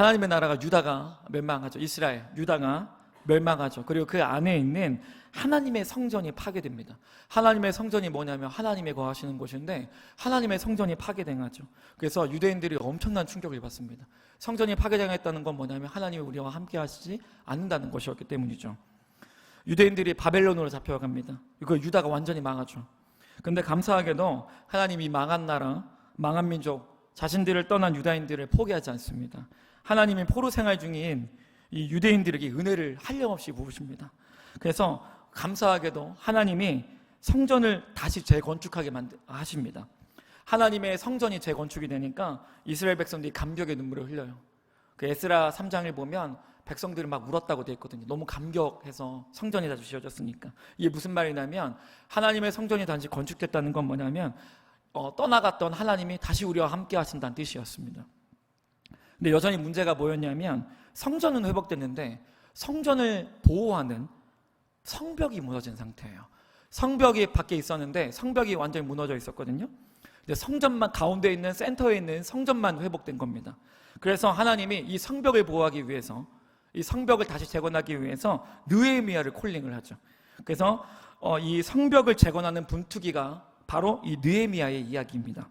하나님의 나라가 유다가 멸망하죠. 이스라엘, 유다가 멸망하죠. 그리고 그 안에 있는 하나님의 성전이 파괴됩니다. 하나님의 성전이 뭐냐면 하나님의 거하시는 곳인데 하나님의 성전이 파괴당하죠. 그래서 유대인들이 엄청난 충격을 받습니다. 성전이 파괴당했다는 건 뭐냐면 하나님이 우리와 함께 하시지 않는다는 것이었기 때문이죠. 유대인들이 바벨론으로 잡혀갑니다. 이거 유다가 완전히 망하죠. 근데 감사하게도 하나님이 망한 나라, 망한 민족, 자신들을 떠난 유다인들을 포기하지 않습니다. 하나님이 포로 생활 중인 이 유대인들에게 은혜를 한량없이 부으십니다. 그래서 감사하게도 하나님이 성전을 다시 재건축하게 하십니다. 하나님의 성전이 재건축이 되니까 이스라엘 백성들이 감격의 눈물을 흘려요. 그 에스라 3장을 보면 백성들이 막 울었다고 되어 있거든요. 너무 감격해서 성전이 다시 지어졌으니까. 이게 무슨 말이냐면 하나님의 성전이 다시 건축됐다는 건 뭐냐면 떠나갔던 하나님이 다시 우리와 함께 하신다는 뜻이었습니다. 근데 여전히 문제가 뭐였냐면 성전은 회복됐는데 성전을 보호하는 성벽이 무너진 상태예요. 성벽이 밖에 있었는데 성벽이 완전히 무너져 있었거든요. 근데 성전만 가운데 있는 센터에 있는 성전만 회복된 겁니다. 그래서 하나님이 이 성벽을 보호하기 위해서 이 성벽을 다시 재건하기 위해서 느헤미야를 콜링을 하죠. 그래서 이 성벽을 재건하는 분투기가 바로 이 느헤미야의 이야기입니다.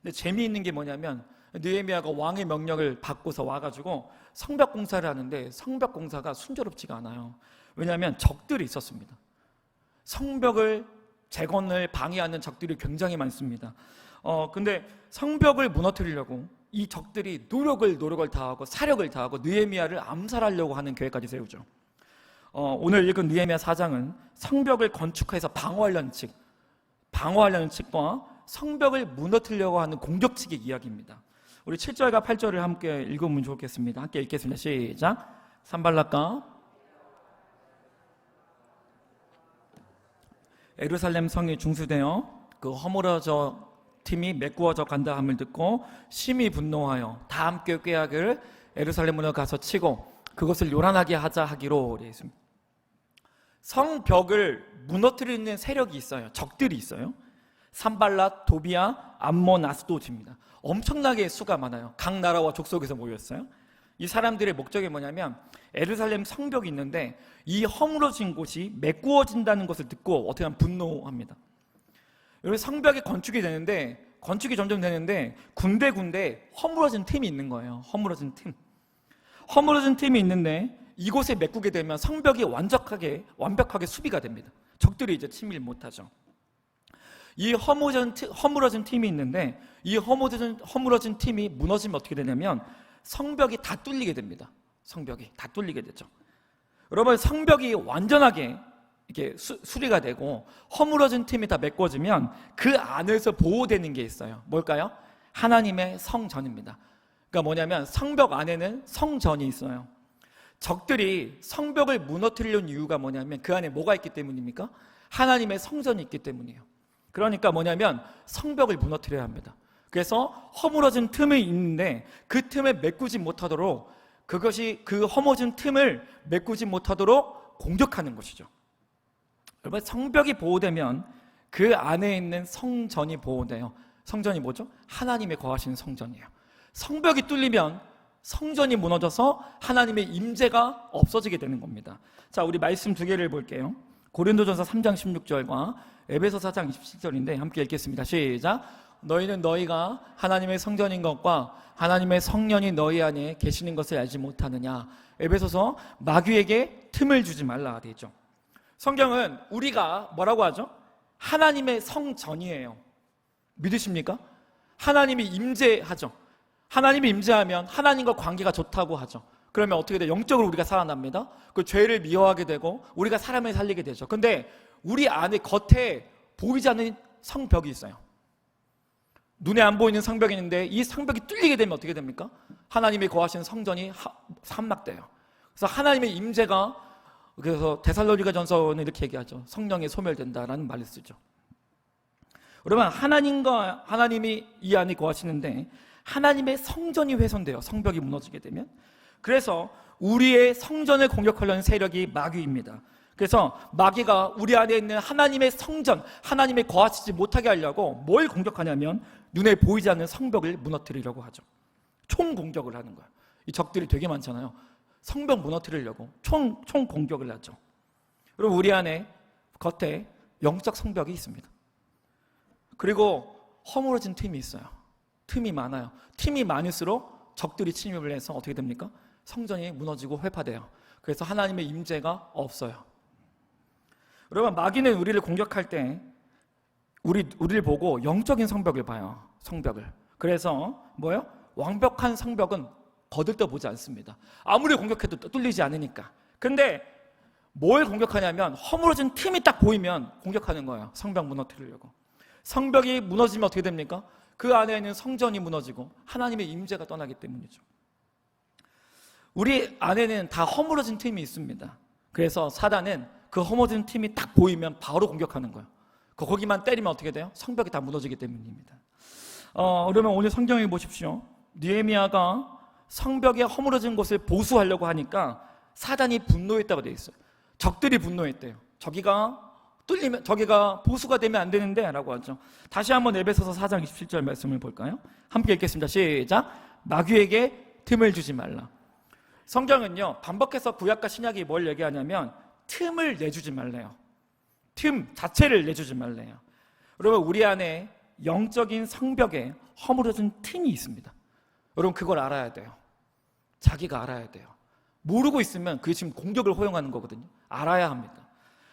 근데 재미있는 게 뭐냐면 느헤미야가 왕의 명령을 받고서 와가지고 성벽 공사를 하는데 성벽 공사가 순조롭지가 않아요. 왜냐하면 적들이 있었습니다. 성벽을 재건을 방해하는 적들이 굉장히 많습니다. 근데 성벽을 무너뜨리려고 이 적들이 노력을 다하고 사력을 다하고 느헤미야를 암살하려고 하는 계획까지 세우죠. 오늘 읽은 느헤미야 4장은 성벽을 건축해서 방어하려는 측과 성벽을 무너뜨리려고 하는 공격 측의 이야기입니다. 우리 7절과 8절을 함께 읽으면 좋겠습니다. 함께 읽겠습니다. 시작. 산발락과 예루살렘 성이 중수되어 그 허물어져 팀이 메꾸어져 간다 함을 듣고 심히 분노하여 다 함께 꾀약을 예루살렘으로 가서 치고 그것을 요란하게 하자 하기로 되어 있습니다. 성벽을 무너뜨리는 세력이 있어요. 적들이 있어요. 산발랏, 도비야, 암몬, 아스도드입니다. 엄청나게 수가 많아요. 각 나라와 족속에서 모였어요. 이 사람들의 목적이 뭐냐면 예루살렘 성벽이 있는데 이 허물어진 곳이 메꾸어진다는 것을 듣고 어떻게 하면 분노합니다. 여기 성벽이 건축이 점점 되는데 군데군데 허물어진 틈이 있는 거예요. 허물어진 틈이 있는데 이곳에 메꾸게 되면 성벽이 완벽하게 수비가 됩니다. 적들이 이제 침입을 못하죠. 이 허물어진 틈이 있는데 이 허물어진 틈이 무너지면 어떻게 되냐면 성벽이 다 뚫리게 됩니다. 성벽이 다 뚫리게 되죠. 여러분, 성벽이 완전하게 이렇게 수리가 되고 허물어진 틈이 다 메꿔지면 그 안에서 보호되는 게 있어요. 뭘까요? 하나님의 성전입니다. 그러니까 뭐냐면 성벽 안에는 성전이 있어요. 적들이 성벽을 무너뜨리려는 이유가 뭐냐면 그 안에 뭐가 있기 때문입니까? 하나님의 성전이 있기 때문이에요. 그러니까 뭐냐면 성벽을 무너뜨려야 합니다. 그래서 허물어진 틈이 있는데 그 틈을 메꾸지 못하도록 그 허물어진 틈을 메꾸지 못하도록 공격하는 것이죠. 여러분, 성벽이 보호되면 그 안에 있는 성전이 보호돼요. 성전이 뭐죠? 하나님의 거하시는 성전이에요. 성벽이 뚫리면 성전이 무너져서 하나님의 임재가 없어지게 되는 겁니다. 자, 우리 말씀 두 개를 볼게요. 고린도전서 3장 16절과 에베소 4장 27절인데 함께 읽겠습니다. 시작. 너희는 너희가 하나님의 성전인 것과 하나님의 성령이 너희 안에 계시는 것을 알지 못하느냐. 에베소서 마귀에게 틈을 주지 말라 되어 있죠. 성경은 우리가 뭐라고 하죠? 하나님의 성전이에요. 믿으십니까? 하나님이 임재하죠. 하나님이 임재하면 하나님과 관계가 좋다고 하죠. 그러면 어떻게 돼요? 영적으로 우리가 살아납니다. 그 죄를 미워하게 되고 우리가 사람을 살리게 되죠. 근데 우리 안에 겉에 보이지 않는 성벽이 있어요. 눈에 안 보이는 성벽이 있는데 이 성벽이 뚫리게 되면 어떻게 됩니까? 하나님이 거하시는 성전이 함락돼요. 그래서 하나님의 임재가, 그래서 데살로니가전서는 이렇게 얘기하죠. 성령이 소멸된다라는 말을 쓰죠. 여러분, 하나님이 이 안에 거하시는데 하나님의 성전이 훼손돼요. 성벽이 무너지게 되면. 그래서 우리의 성전을 공격하려는 세력이 마귀입니다. 그래서 마귀가 우리 안에 있는 하나님의 성전, 하나님의 거하시지 못하게 하려고 뭘 공격하냐면 눈에 보이지 않는 성벽을 무너뜨리려고 하죠. 총공격을 하는 거예요. 이 적들이 되게 많잖아요. 성벽 무너뜨리려고 총 공격을 하죠. 그리고 우리 안에 겉에 영적 성벽이 있습니다. 그리고 허물어진 틈이 있어요. 틈이 많아요. 틈이 많을수록 적들이 침입을 해서 어떻게 됩니까? 성전이 무너지고 회파돼요. 그래서 하나님의 임재가 없어요. 여러분, 마귀는 우리를 공격할 때 우리를 보고 영적인 성벽을 봐요. 성벽을. 그래서 뭐예요? 완벽한 성벽은 거들떠 보지 않습니다. 아무리 공격해도 뚫리지 않으니까. 근데 뭘 공격하냐면 허물어진 틈이 딱 보이면 공격하는 거예요. 성벽 무너뜨리려고. 성벽이 무너지면 어떻게 됩니까? 그 안에 있는 성전이 무너지고 하나님의 임재가 떠나기 때문이죠. 우리 안에는 다 허물어진 틈이 있습니다. 그래서 사단은 그 허물어진 틈이 딱 보이면 바로 공격하는 거예요. 거기만 때리면 어떻게 돼요? 성벽이 다 무너지기 때문입니다. 그러면 오늘 성경에 보십시오. 느헤미야가 성벽의 허물어진 곳을 보수하려고 하니까 사단이 분노했다고 되어 있어요. 적들이 분노했대요. 저기가 보수가 되면 안 되는데 라고 하죠. 다시 한번 에베소서 4장 27절 말씀을 볼까요? 함께 읽겠습니다. 시작. 마귀에게 틈을 주지 말라. 성경은요, 반복해서 구약과 신약이 뭘 얘기하냐면 틈을 내주지 말래요. 틈 자체를 내주지 말래요. 여러분, 우리 안에 영적인 성벽에 허물어진 틈이 있습니다. 여러분, 그걸 알아야 돼요. 자기가 알아야 돼요. 모르고 있으면 그게 지금 공격을 허용하는 거거든요. 알아야 합니다.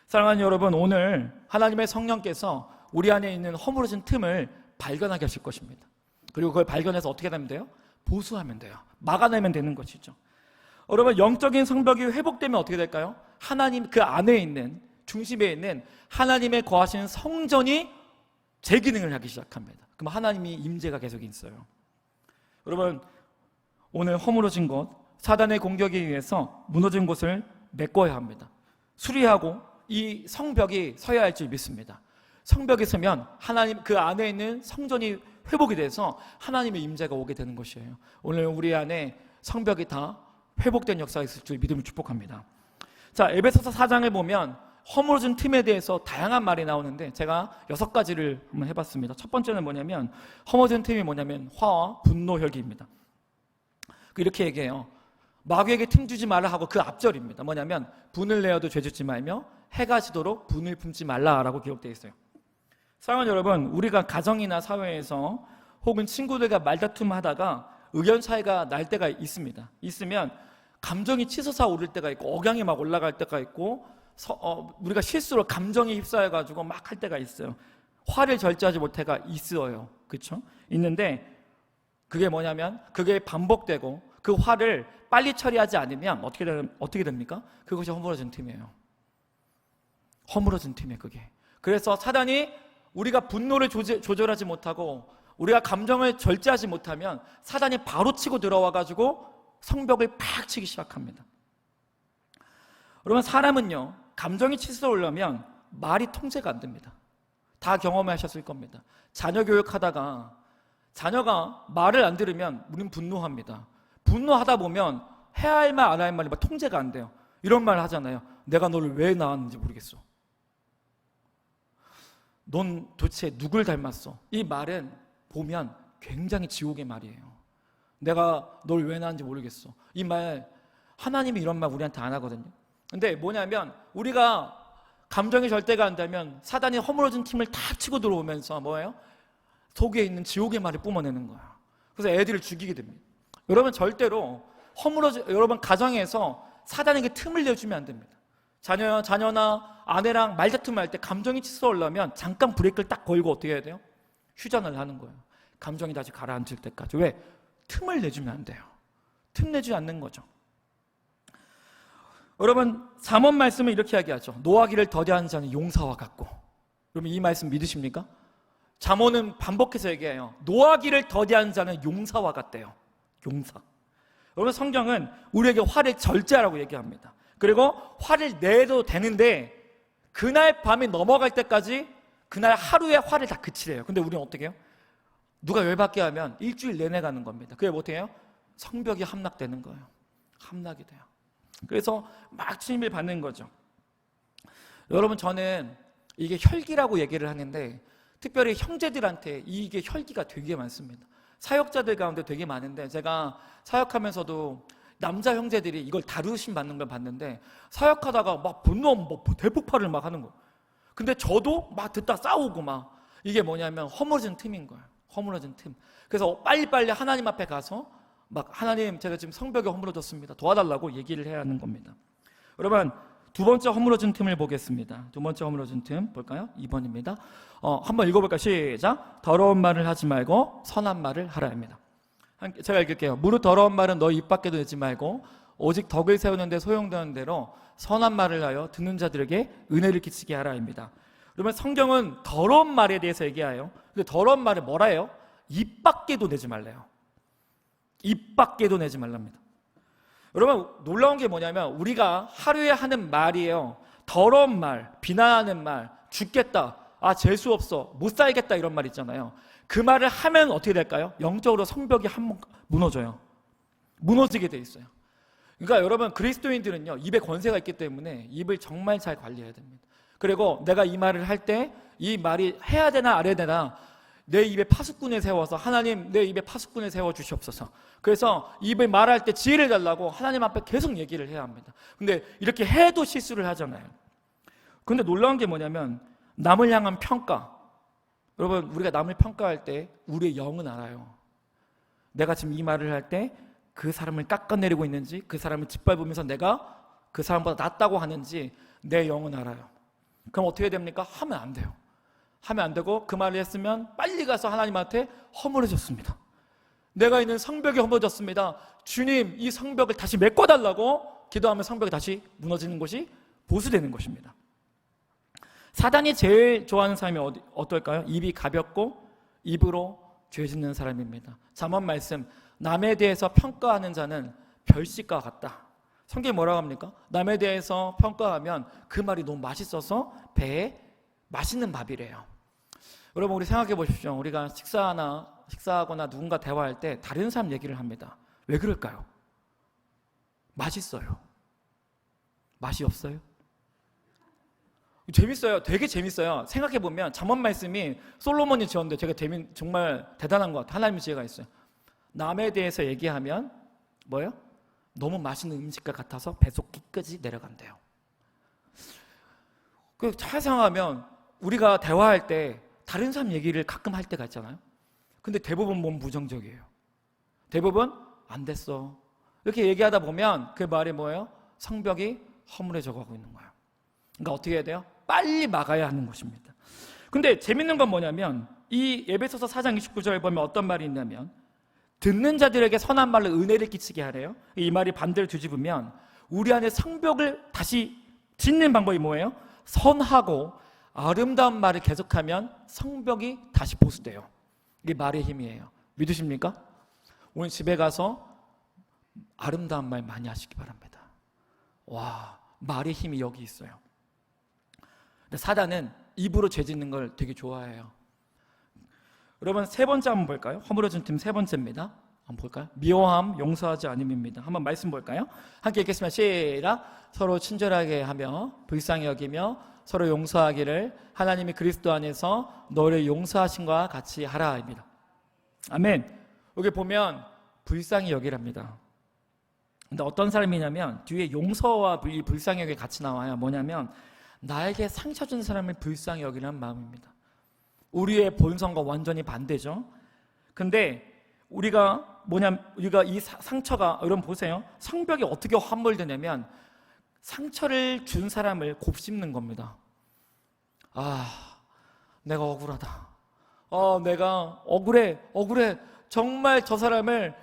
사랑하는 여러분, 오늘 하나님의 성령께서 우리 안에 있는 허물어진 틈을 발견하게 하실 것입니다. 그리고 그걸 발견해서 어떻게 하면 돼요? 보수하면 돼요. 막아내면 되는 것이죠. 여러분, 영적인 성벽이 회복되면 어떻게 될까요? 하나님 그 안에 있는, 중심에 있는 하나님의 거하시는 성전이 제 기능을 하기 시작합니다. 그럼 하나님이 임재가 계속 있어요. 여러분, 오늘 허물어진 곳, 사단의 공격에 의해서 무너진 곳을 메꿔야 합니다. 수리하고 이 성벽이 서야 할 줄 믿습니다. 성벽이 서면 하나님 그 안에 있는 성전이 회복이 돼서 하나님의 임재가 오게 되는 것이에요. 오늘 우리 안에 성벽이 다 회복된 역사가 있을 줄 믿음을 축복합니다. 자, 에베소서 4장을 보면 허물어진 틈에 대해서 다양한 말이 나오는데 제가 6가지를 한번 해봤습니다. 첫 번째는 뭐냐면, 허물어진 틈이 뭐냐면 화와 분노 혈기입니다. 이렇게 얘기해요. 마귀에게 틈 주지 말라 하고 그 앞절입니다. 뭐냐면 분을 내어도 죄짓지 말며 해가 지도록 분을 품지 말라라고 기록되어 있어요. 사랑하는 여러분, 우리가 가정이나 사회에서 혹은 친구들과 말다툼하다가 의견 차이가 날 때가 있습니다. 있으면 감정이 치솟아 오를 때가 있고 억양이 막 올라갈 때가 있고 우리가 실수로 감정에 휩싸여가지고 막 할 때가 있어요. 화를 절제하지 못해가 있어요. 그렇죠? 있는데 그게 뭐냐면 그게 반복되고 그 화를 빨리 처리하지 않으면 어떻게 됩니까? 그것이 허물어진 틈이에요. 허물어진 틈이에요, 그게. 그래서 사단이 우리가 분노를 조절하지 못하고 우리가 감정을 절제하지 못하면 사단이 바로 치고 들어와가지고 성벽을 팍 치기 시작합니다. 여러분, 사람은요, 감정이 치솟으려면 말이 통제가 안 됩니다. 다 경험하셨을 겁니다. 자녀 교육하다가 자녀가 말을 안 들으면 우리는 분노합니다. 분노하다 보면 해야 할 말 안 할 말이 막 통제가 안 돼요. 이런 말 하잖아요. 내가 너를 왜 낳았는지 모르겠어. 넌 도대체 누굴 닮았어? 이 말은 보면 굉장히 지옥의 말이에요. 내가 널 왜 낳았는지 모르겠어. 이 말, 하나님이 이런 말 우리한테 안 하거든요. 근데 뭐냐면 우리가 감정이 절대가 안 되면 사단이 허물어진 틈을 탁 치고 들어오면서 뭐예요? 속에 있는 지옥의 말을 뿜어내는 거예요. 그래서 애들을 죽이게 됩니다. 여러분, 절대로 여러분 가정에서 사단에게 틈을 내주면 안 됩니다. 자녀나 아내랑 말다툼할 때 감정이 치솟으려면 잠깐 브레이크를 딱 걸고 어떻게 해야 돼요? 휴전을 하는 거예요. 감정이 다시 가라앉을 때까지. 왜? 틈을 내주면 안 돼요. 틈 내지 않는 거죠. 여러분, 잠언 말씀은 이렇게 이야기하죠. 노하기를 더디하는 자는 용사와 같고. 여러분, 이 말씀 믿으십니까? 잠언은 반복해서 얘기해요. 노하기를 더디하는 자는 용사와 같대요. 용사. 여러분, 성경은 우리에게 화를 절제하라고 얘기합니다. 그리고 화를 내도 되는데 그날 밤이 넘어갈 때까지 그날 하루에 화를 다 그치래요. 근데 우리는 어떻게 해요? 누가 열받게 하면 일주일 내내 가는 겁니다. 그게 어떻게 해요? 성벽이 함락되는 거예요. 함락이 돼요. 그래서 막 침입을 받는 거죠. 여러분, 저는 이게 혈기라고 얘기를 하는데 특별히 형제들한테 이게 혈기가 되게 많습니다. 사역자들 가운데 되게 많은데, 제가 사역하면서도 남자 형제들이 이걸 다루심 받는 걸 봤는데, 사역하다가 막 분노, 대폭발을 막 하는 거예요. 근데 저도 막 듣다 싸우고 막, 이게 뭐냐면 허물어진 틈인 거예요. 허물어진 틈. 그래서 빨리빨리 하나님 앞에 가서 막, 하나님, 제가 지금 성벽이 허물어졌습니다, 도와달라고 얘기를 해야 하는 겁니다. 여러분, 두 번째 허물어진 틈을 보겠습니다. 두 번째 허물어진 틈 볼까요? 2번입니다. 한번 읽어볼까요? 시작. 더러운 말을 하지 말고 선한 말을 하라 합니다. 제가 읽을게요. 무릇 더러운 말은 너 입 밖에도 내지 말고 오직 덕을 세우는 데 소용되는 대로 선한 말을 하여 듣는 자들에게 은혜를 끼치게 하라 합니다. 그러면 성경은 더러운 말에 대해서 얘기해요. 근데 더러운 말을 뭐라 해요? 입 밖에도 내지 말래요. 입 밖에도 내지 말랍니다. 여러분, 놀라운 게 뭐냐면 우리가 하루에 하는 말이에요. 더러운 말, 비난하는 말, 죽겠다, 재수 없어, 못 살겠다, 이런 말 있잖아요. 그 말을 하면 어떻게 될까요? 영적으로 성벽이 한번 무너져요. 무너지게 돼 있어요. 그러니까 여러분, 그리스도인들은요, 입에 권세가 있기 때문에 입을 정말 잘 관리해야 됩니다. 그리고 내가 이 말을 할 때 이 말이 해야 되나 안 해야 되나, 내 입에 파수꾼을 세워서, 하나님, 내 입에 파수꾼을 세워 주시옵소서. 그래서 입을 말할 때 지혜를 달라고 하나님 앞에 계속 얘기를 해야 합니다. 근데 이렇게 해도 실수를 하잖아요. 근데 놀라운 게 뭐냐면 남을 향한 평가. 여러분, 우리가 남을 평가할 때 우리의 영은 알아요. 내가 지금 이 말을 할 때 그 사람을 깎아내리고 있는지, 그 사람을 짓밟으면서 내가 그 사람보다 낫다고 하는지 내 영은 알아요. 그럼 어떻게 됩니까? 하면 안 돼요. 하면 안 되고, 그 말을 했으면 빨리 가서 하나님한테 허물어졌습니다, 내가 있는 성벽이 허물어졌습니다, 주님, 이 성벽을 다시 메꿔달라고 기도하면 성벽이 다시 무너지는 것이 보수되는 것입니다. 사단이 제일 좋아하는 사람이 어떨까요? 입이 가볍고 입으로 죄 짓는 사람입니다. 잠언 말씀, 남에 대해서 평가하는 자는 별식과 같다. 성경이 뭐라고 합니까? 남에 대해서 평가하면 그 말이 너무 맛있어서 배에 맛있는 밥이래요. 여러분, 우리 생각해 보십시오. 우리가 식사하거나 누군가 대화할 때 다른 사람 얘기를 합니다. 왜 그럴까요? 맛있어요. 맛이 없어요? 재밌어요. 되게 재밌어요. 생각해 보면 잠언 말씀이 솔로몬이 지었는데 제가 정말 대단한 것 같아요. 하나님의 지혜가 있어요. 남에 대해서 얘기하면 뭐예요? 너무 맛있는 음식과 같아서 배속기까지 내려간대요. 잘 생각하면 우리가 대화할 때 다른 사람 얘기를 가끔 할 때가 있잖아요. 근데 대부분 몸 부정적이에요. 대부분 안 됐어, 이렇게 얘기하다 보면 그 말이 뭐예요? 성벽이 허물어져 가고 있는 거예요. 그러니까 어떻게 해야 돼요? 빨리 막아야 하는 것입니다. 근데 재밌는 건 뭐냐면 이 에베소서 4장 29절에 보면 어떤 말이 있냐면 듣는 자들에게 선한 말로 은혜를 끼치게 하래요. 이 말이 반대로 뒤집으면 우리 안에 성벽을 다시 짓는 방법이 뭐예요? 선하고 아름다운 말을 계속하면 성벽이 다시 보수돼요. 이게 말의 힘이에요. 믿으십니까? 오늘 집에 가서 아름다운 말 많이 하시기 바랍니다. 와, 말의 힘이 여기 있어요. 사단은 입으로 죄 짓는 걸 되게 좋아해요. 여러분, 세 번째 한번 볼까요? 허물어진 틈 세 번째입니다. 한번 볼까요? 미워함, 용서하지 않음입니다. 한번 말씀 볼까요? 함께 읽겠습니다. 시작. 서로 친절하게 하며 불쌍히 여기며 서로 용서하기를 하나님이 그리스도 안에서 너를 용서하신과 같이 하라입니다. 아멘. 여기 보면 불쌍히 여기랍니다. 근데 어떤 사람이냐면 뒤에 용서와 이 불쌍히 여기 같이 나와요. 뭐냐면 나에게 상처 준 사람을 불쌍히 여기라는 마음입니다. 우리의 본성과 완전히 반대죠. 근데 우리가 이 상처가, 여러분 보세요. 성벽이 어떻게 함몰되냐면 상처를 준 사람을 곱씹는 겁니다. 내가 억울하다. 내가 억울해. 정말 저 사람을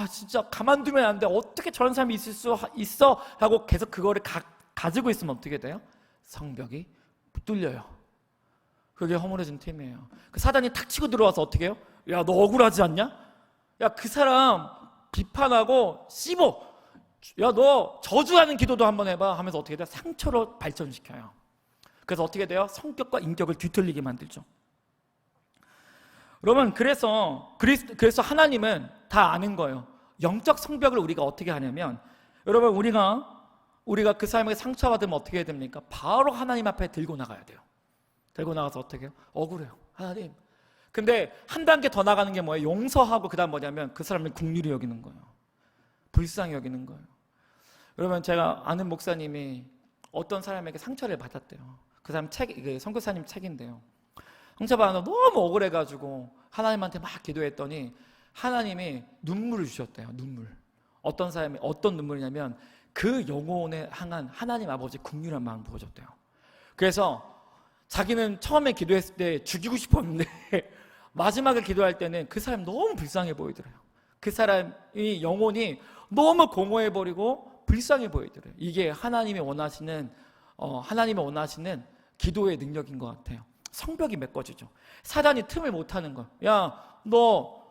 진짜 가만두면 안 돼. 어떻게 저런 사람이 있을 수 있어? 하고 계속 그거를 가지고 있으면 어떻게 돼요? 성벽이 뚫려요. 그게 허물어진 틈이에요. 그 사단이 탁 치고 들어와서 어떻게 해요? 야, 너 억울하지 않냐? 야, 그 사람 비판하고 씹어. 야, 너 저주하는 기도도 한번 해봐 하면서 어떻게 돼요? 상처로 발전시켜요. 그래서 어떻게 돼요? 성격과 인격을 뒤틀리게 만들죠. 여러분, 그래서 하나님은 다 아는 거예요. 영적 성벽을 우리가 어떻게 하냐면, 여러분, 우리가 그 사람에게 상처받으면 어떻게 해야 됩니까? 바로 하나님 앞에 들고 나가야 돼요. 들고 나가서 어떻게 해요? 억울해요. 하나님, 근데 한 단계 더 나가는 게 뭐예요? 용서하고 그다음 뭐냐면 그 사람을 긍휼히 여기는 거예요. 불쌍히 여기는 거예요. 여러분, 제가 아는 목사님이 어떤 사람에게 상처를 받았대요. 그 사람 선교사님 책인데요. 상처받아서 너무 억울해가지고 하나님한테 막 기도했더니 하나님이 눈물을 주셨대요. 눈물. 어떤 사람이 어떤 눈물이냐면 그 영혼에 향한 하나님 아버지 긍휼한 마음 부어줬대요. 그래서 자기는 처음에 기도했을 때 죽이고 싶었는데 마지막에 기도할 때는 그 사람이 너무 불쌍해 보이더래요. 그 사람이 영혼이 너무 공허해 버리고 불쌍해 보이더래요. 이게 하나님이 원하시는 기도의 능력인 것 같아요. 성벽이 메꿔지죠. 사단이 틈을 못 하는 거야. 야, 너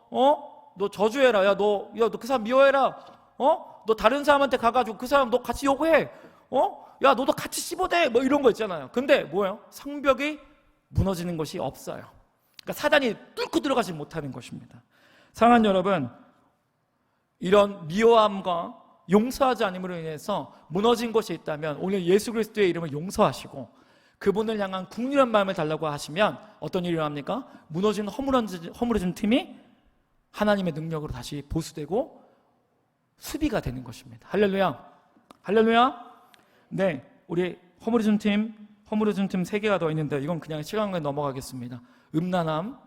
저주해라. 야, 너 그 사람 미워해라. 너 다른 사람한테 가가지고 그 사람 너 같이 욕해. 야, 너도 같이 씹어대. 뭐 이런 거 있잖아요. 근데 뭐예요? 성벽이 무너지는 것이 없어요. 그러니까 사단이 뚫고 들어가지 못하는 것입니다. 사랑하는 여러분, 이런 미워함과 용서하지 않음으로 인해서 무너진 것이 있다면 오늘 예수 그리스도의 이름을 용서하시고 그분을 향한 긍휼한 마음을 달라고 하시면 어떤 일이 일어납니까? 무너진 허물어진 틈이 하나님의 능력으로 다시 보수되고 수비가 되는 것입니다. 할렐루야. 할렐루야. 네, 우리 허물어진 틈 3개가 더 있는데 이건 그냥 시간에 넘어가겠습니다. 음란함,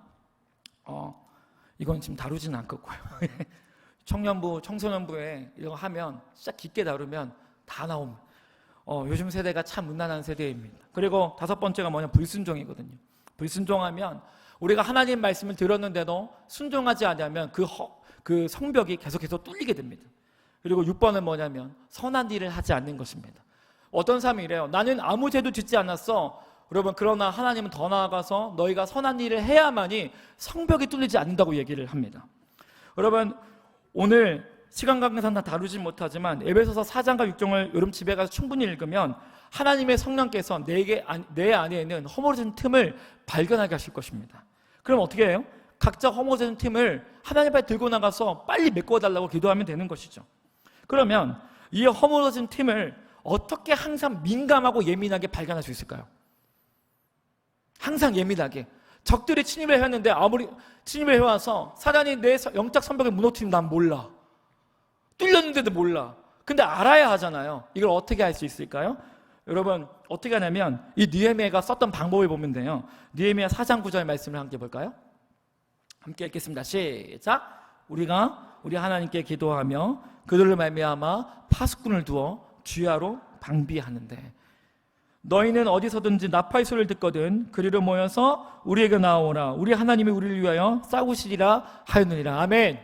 이건 지금 다루지는 않겠고요. 청년부, 청소년부에 이거 하면 진짜 깊게 다루면 다 나옵니다. 요즘 세대가 참 음란한 세대입니다. 그리고 5번째가 뭐냐? 불순종이거든요. 불순종하면 우리가 하나님 말씀을 들었는데도 순종하지 않으면 그 성벽이 계속해서 뚫리게 됩니다. 그리고 6번은 뭐냐면 선한 일을 하지 않는 것입니다. 어떤 사람이 이래요. 나는 아무 죄도 짓지 않았어. 여러분, 그러나 하나님은 더 나아가서 너희가 선한 일을 해야만이 성벽이 뚫리지 않는다고 얘기를 합니다. 여러분, 오늘 시간 관계상 다 다루지 못하지만 에베소서 4장과 6장을 여러분 집에 가서 충분히 읽으면 하나님의 성령께서 내 안에 있는 허물어진 틈을 발견하게 하실 것입니다. 그럼 어떻게 해요? 각자 허물어진 틈을 하나님 앞에 들고 나가서 빨리 메꿔달라고 기도하면 되는 것이죠. 그러면 이 허물어진 틈을 어떻게 항상 민감하고 예민하게 발견할 수 있을까요? 항상 예민하게. 적들이 침입을 했는데 아무리 침입을 해와서 사단이 내 영적 성벽을 무너뜨리면 난 몰라. 뚫렸는데도 몰라. 근데 알아야 하잖아요. 이걸 어떻게 할 수 있을까요? 여러분, 어떻게 하냐면 이 느헤미야가 썼던 방법을 보면 돼요. 느헤미야 4장 9절 말씀을 함께 볼까요? 함께 읽겠습니다. 시작. 우리가 우리 하나님께 기도하며 그들을 말미암아 파수꾼을 두어 주야로 방비하는데 너희는 어디서든지 나팔 소리를 듣거든 그리로 모여서 우리에게 나오라. 우리 하나님이 우리를 위하여 싸우시리라 하였느니라. 아멘.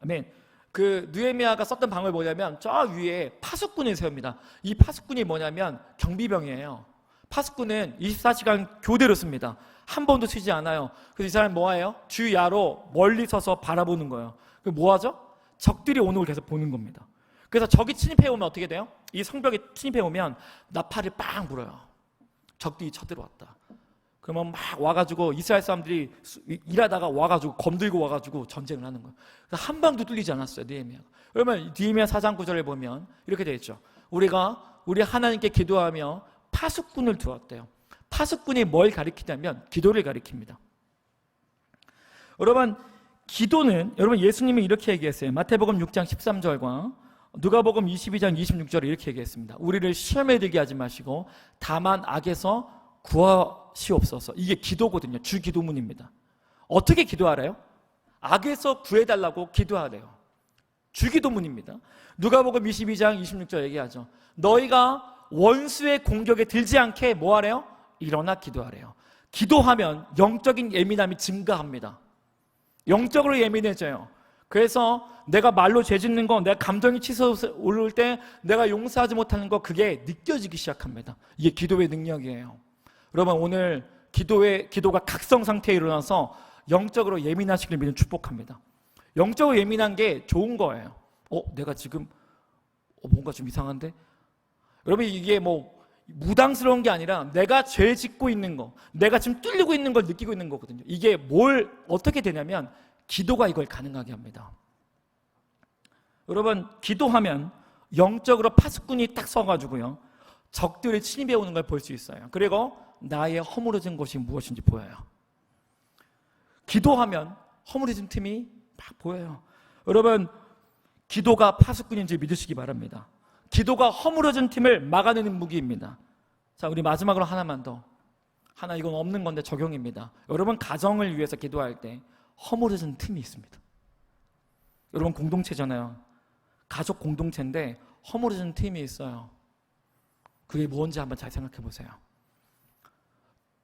아멘. 그 느헤미야가 썼던 방법이 뭐냐면 저 위에 파수꾼을 세웁니다. 이 파수꾼이 뭐냐면 경비병이에요. 파수꾼은 24시간 교대로 씁니다. 한 번도 쉬지 않아요. 그래서 이 사람이 뭐예요? 주야로 멀리 서서 바라보는 거예요. 그 뭐하죠? 적들이 오는 걸 계속 보는 겁니다. 그래서 적이 침입해 오면 어떻게 돼요? 이 성벽에 침입해 오면 나팔을 빵 불어요. 적들이 쳐들어왔다. 그러면 막 와가지고 이스라엘 사람들이 일하다가 와가지고 검 들고 와가지고 전쟁을 하는 거예요. 그래서 한 방도 뚫리지 않았어요, 느헤미야가. 그러면 느헤미야 4장 9절에 보면 이렇게 되어 있죠. 우리가 우리 하나님께 기도하며 파수꾼을 두었대요. 파수꾼이 뭘 가리키냐면 기도를 가리킵니다. 여러분, 기도는 여러분 예수님이 이렇게 얘기했어요. 마태복음 6장 13절과 누가복음 22장 26절에 이렇게 얘기했습니다. 우리를 시험에 들게 하지 마시고 다만 악에서 구하시옵소서. 이게 기도거든요. 주기도문입니다. 어떻게 기도하래요? 악에서 구해달라고 기도하래요. 주기도문입니다. 누가복음 22장 26절 얘기하죠. 너희가 원수의 공격에 들지 않게 뭐하래요? 일어나 기도하래요. 기도하면 영적인 예민함이 증가합니다. 영적으로 예민해져요. 그래서 내가 말로 죄 짓는 거, 내가 감정이 치솟아 오를 때 내가 용서하지 못하는 거, 그게 느껴지기 시작합니다. 이게 기도의 능력이에요. 여러분, 오늘 기도가 각성 상태에 일어나서 영적으로 예민하시길 믿는 축복합니다. 영적으로 예민한 게 좋은 거예요. 내가 지금 뭔가 좀 이상한데? 여러분, 이게 뭐 무당스러운 게 아니라 내가 죄 짓고 있는 거, 내가 지금 뚫리고 있는 걸 느끼고 있는 거거든요. 이게 어떻게 되냐면 기도가 이걸 가능하게 합니다. 여러분, 기도하면 영적으로 파수꾼이 딱 서가지고요, 적들이 침입해 오는 걸 볼 수 있어요. 그리고 나의 허물어진 것이 무엇인지 보여요. 기도하면 허물어진 틈이 막 보여요. 여러분, 기도가 파수꾼인 줄 믿으시기 바랍니다. 기도가 허물어진 틈을 막아내는 무기입니다. 자, 우리 마지막으로 하나만 더. 하나, 이건 없는 건데 적용입니다. 여러분, 가정을 위해서 기도할 때 허물어진 틈이 있습니다. 여러분, 공동체잖아요. 가족 공동체인데 허물어진 틈이 있어요. 그게 뭔지 한번 잘 생각해 보세요.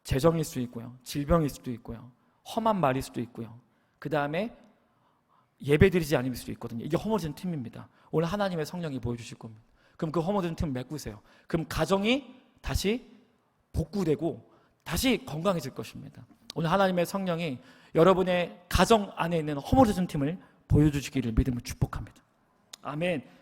재정일 수도 있고요, 질병일 수도 있고요, 험한 말일 수도 있고요, 그 다음에 예배드리지 않을 수도 있거든요. 이게 허물어진 틈입니다. 오늘 하나님의 성령이 보여주실 겁니다. 그럼 그 허물어진 틈 메꾸세요. 그럼 가정이 다시 복구되고 다시 건강해질 것입니다. 오늘 하나님의 성령이 여러분의 가정 안에 있는 허물어진 틈을 보여주시기를 믿음으로 축복합니다. 아멘.